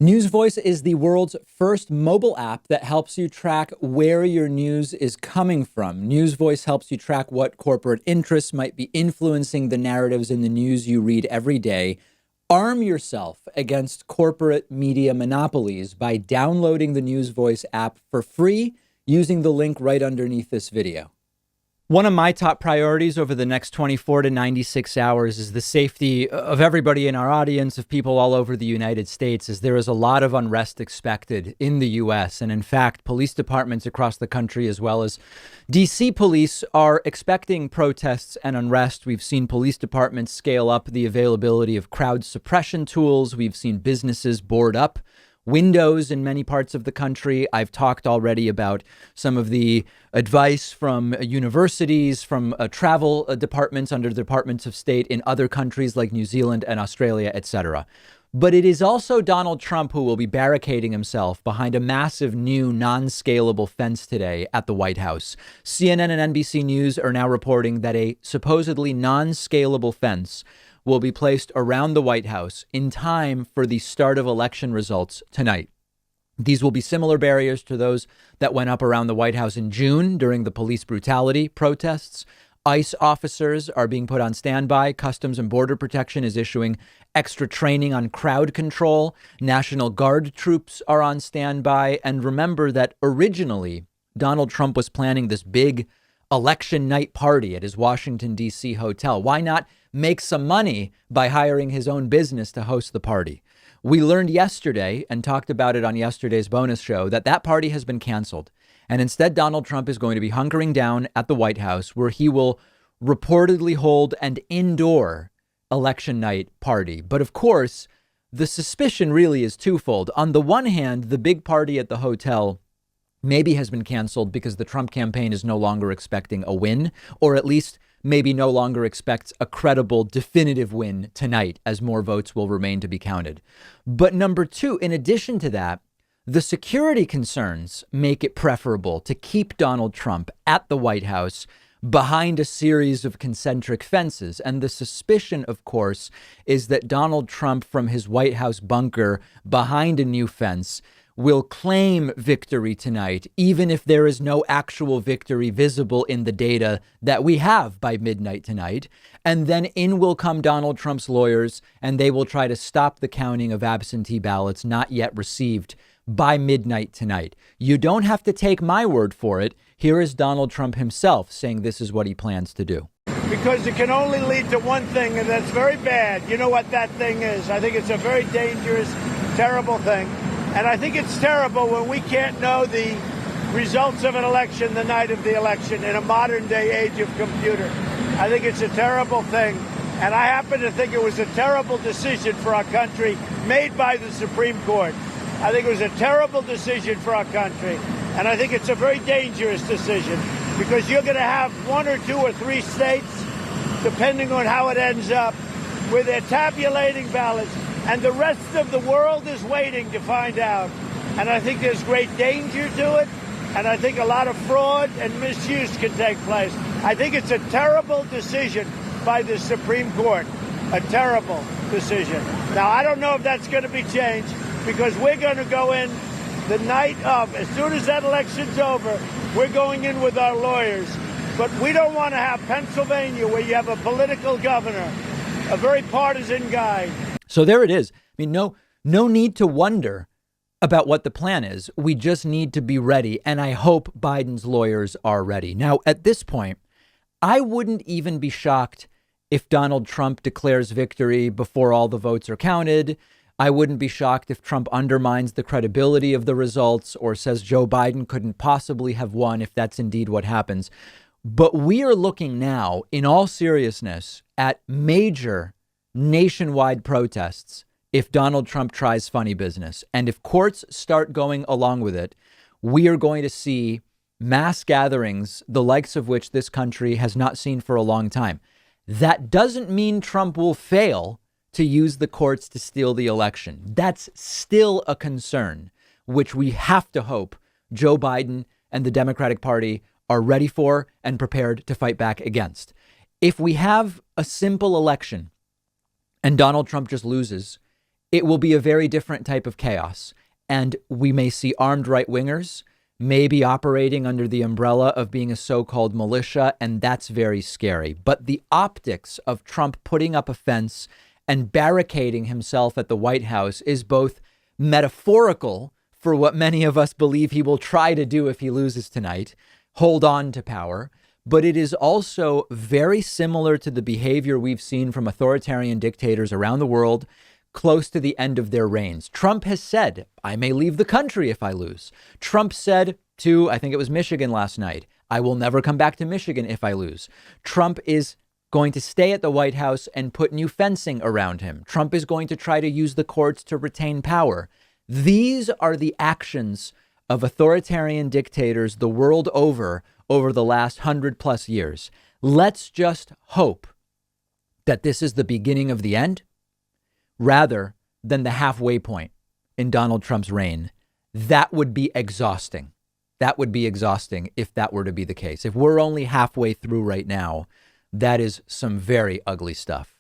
News Voice is the world's first mobile app that helps you track where your news is coming from. News Voice helps you track what corporate interests might be influencing the narratives in the news you read every day. Arm yourself against corporate media monopolies by downloading the News Voice app for free using the link right underneath this video. One of my top priorities over the next 24 to 96 hours is the safety of everybody in our audience, of people all over the United States, as there is a lot of unrest expected in the U.S. And in fact, police departments across the country, as well as D.C. police, are expecting protests and unrest. We've seen police departments scale up the availability of crowd suppression tools. We've seen businesses board up windows in many parts of the country. I've talked already about some of the advice from universities, from travel departments under the departments of state in other countries like New Zealand and Australia, etc. But it is also Donald Trump who will be barricading himself behind a massive new non-scalable fence today at the White House. CNN and NBC News are now reporting that a supposedly non-scalable fence will be placed around the White House in time for the start of election results tonight. These will be similar barriers to those that went up around the White House in June during the police brutality protests. ICE officers are being put on standby. Customs and Border Protection is issuing extra training on crowd control. National Guard troops are on standby. And remember that originally Donald Trump was planning this big election night party at his Washington, D.C. hotel. Why not make some money by hiring his own business to host the party? We learned yesterday and talked about it on yesterday's bonus show that that party has been canceled. And instead, Donald Trump is going to be hunkering down at the White House, where he will reportedly hold an indoor election night party. But of course, the suspicion really is twofold. On the one hand, the big party at the hotel maybe has been canceled because the Trump campaign is no longer expecting a win, or at least maybe no longer expects a credible, definitive win tonight, as more votes will remain to be counted. But number two, in addition to that, the security concerns make it preferable to keep Donald Trump at the White House behind a series of concentric fences. And the suspicion, of course, is that Donald Trump, from his White House bunker behind a new fence, will claim victory tonight, even if there is no actual victory visible in the data that we have by midnight tonight. And then in will come Donald Trump's lawyers, and they will try to stop the counting of absentee ballots not yet received by midnight tonight. You don't have to take my word for it. Here is Donald Trump himself saying this is what he plans to do. Because it can only lead to one thing, and that's very bad. You know what that thing is. I think it's a very dangerous, terrible thing. And I think it's terrible when we can't know the results of an election the night of the election in a modern day age of computer. I think it's a terrible thing. And I happen to think it was a terrible decision for our country made by the Supreme Court. I think it was a terrible decision for our country. And I think it's a very dangerous decision because you're going to have one or two or three states, depending on how it ends up, where they're tabulating ballots. And the rest of the world is waiting to find out. And I think there's great danger to it. And I think a lot of fraud and misuse can take place. I think it's a terrible decision by the Supreme Court. A terrible decision. Now, I don't know if that's going to be changed because we're going to go in the night of. As soon as that election's over, we're going in with our lawyers. But we don't want to have Pennsylvania where you have a political governor, a very partisan guy. So there it is. I mean, no need to wonder about what the plan is. We just need to be ready. And I hope Biden's lawyers are ready. Now, at this point, I wouldn't even be shocked if Donald Trump declares victory before all the votes are counted. I wouldn't be shocked if Trump undermines the credibility of the results or says Joe Biden couldn't possibly have won if that's indeed what happens. But we are looking now, in all seriousness, at major nationwide protests if Donald Trump tries funny business. And if courts start going along with it, we are going to see mass gatherings, the likes of which this country has not seen for a long time. That doesn't mean Trump will fail to use the courts to steal the election. That's still a concern, which we have to hope Joe Biden and the Democratic Party are ready for and prepared to fight back against. If we have a simple election and Donald Trump just loses, it will be a very different type of chaos. And we may see armed right-wingers maybe operating under the umbrella of being a so-called militia, and that's very scary. But the optics of Trump putting up a fence and barricading himself at the White House is both metaphorical for what many of us believe he will try to do if he loses tonight, hold on to power, but it is also very similar to the behavior we've seen from authoritarian dictators around the world close to the end of their reigns. Trump has said, I may leave the country if I lose. Trump said to, I think it was Michigan last night, I will never come back to Michigan if I lose. Trump is going to stay at the White House and put new fencing around him. Trump is going to try to use the courts to retain power. These are the actions of authoritarian dictators the world over the last 100+ years. Let's just hope that this is the beginning of the end rather than the halfway point in Donald Trump's reign. That would be exhausting. That would be exhausting if that were to be the case. If we're only halfway through right now, that is some very ugly stuff.